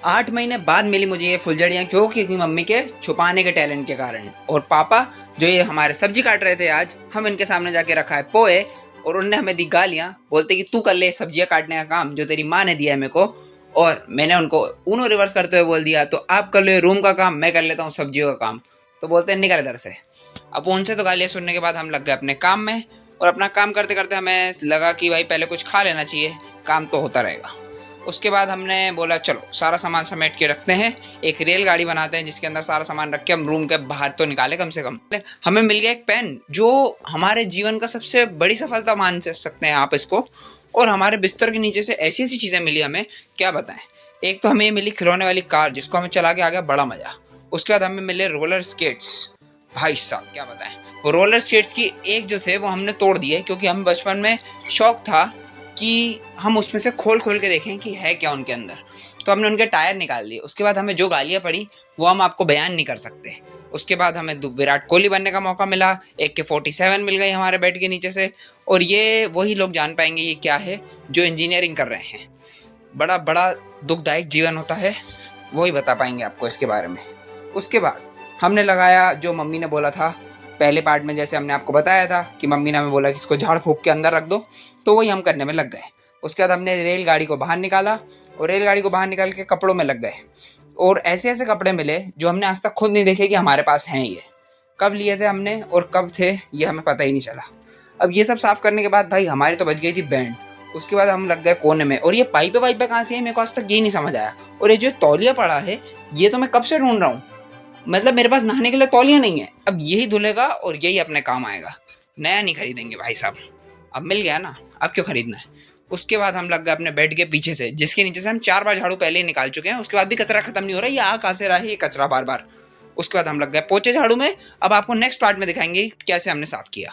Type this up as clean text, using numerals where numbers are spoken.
8 महीने बाद मिली मुझे ये फुलझड़ियाँ, क्यों? क्योंकि मम्मी के छुपाने के टैलेंट के कारण। और पापा जो ये हमारे सब्जी काट रहे थे, आज हम इनके सामने जाके रखा है पोहे और उनने हमें दी गालियाँ, बोलते कि तू कर ले सब्जियाँ काटने का काम जो तेरी माँ ने दिया है मेरे को। और मैंने उनको ऊनो रिवर्स करते हुए बोल दिया, तो आप कर लो रूम का काम, मैं कर लेता हूँ सब्जियों का काम। तो बोलते हैं निकल इधर से। अब उनसे तो गालियाँ सुनने के बाद हम लग गए अपने काम में, और अपना काम करते करते हमें लगा कि भाई पहले कुछ खा लेना चाहिए, काम तो होता रहेगा। उसके बाद हमने बोला चलो सारा सामान समेट के रखते हैं, एक रेलगाड़ी बनाते हैं जिसके अंदर सारा सामान रख के हम रूम के बाहर तो निकाले कम से कम। हमें मिल गया एक पेन जो हमारे जीवन का सबसे बड़ी सफलता मान सकते हैं आप इसको। और हमारे बिस्तर के नीचे से ऐसी ऐसी चीज़ें मिली हमें, क्या बताएं। एक तो हमें मिली खिलौने वाली कार जिसको हमें चला के आ गया बड़ा मज़ा। उसके बाद हमें मिले रोलर स्केट्स, भाई साहब क्या बताएं। वो रोलर स्केट्स की एक जो थे वो हमने तोड़ दिए, क्योंकि हम बचपन में शौक था कि हम उसमें से खोल खोल के देखें कि है क्या उनके अंदर। तो हमने उनके टायर निकाल दिए। उसके बाद हमें जो गालियाँ पड़ी वो हम आपको बयान नहीं कर सकते। उसके बाद हमें विराट कोहली बनने का मौका मिला, AK-47 मिल गई हमारे बेड के नीचे से। और ये वही लोग जान पाएंगे ये क्या है जो इंजीनियरिंग कर रहे हैं। बड़ा बड़ा दुखदायक जीवन होता है, वही बता पाएंगे आपको इसके बारे में। उसके बाद हमने लगाया जो मम्मी ने बोला था पहले पार्ट में, जैसे हमने आपको बताया था कि मम्मी ने हमें बोला कि इसको झाड़ फूँक के अंदर रख दो, तो वही हम करने में लग गए। उसके बाद हमने रेलगाड़ी को बाहर निकाला और रेलगाड़ी को बाहर निकाल के कपड़ों में लग गए। और ऐसे ऐसे कपड़े मिले जो हमने आज तक खुद नहीं देखे कि हमारे पास हैं। ये कब लिए थे हमने और कब थे ये हमें पता ही नहीं चला। अब ये सब साफ करने के बाद भाई हमारी तो बच गई थी बैंड। उसके बाद हम लग गए कोने में, और ये पाइपे वाइपे कहाँ से है मेरे को आज तक यही नहीं समझ आया। और ये जो तौलिया पड़ा है ये तो मैं कब से ढूंढ रहा हूँ, मतलब मेरे पास नहाने के लिए तौलिया नहीं है। अब यही धुलेगा और यही अपने काम आएगा, नया नहीं खरीदेंगे भाई साहब। अब मिल गया ना, अब क्यों खरीदना है। उसके बाद हम लग गए अपने बेड के पीछे से, जिसके नीचे से हम 4 बार झाड़ू पहले ही निकाल चुके हैं। उसके बाद भी कचरा खत्म नहीं हो रहा, ये आ कहाँ से रहा है ये कचरा बार बार। उसके बाद हम लग गए पोछे झाड़ू में। अब आपको नेक्स्ट पार्ट में दिखाएंगे कैसे हमने साफ किया।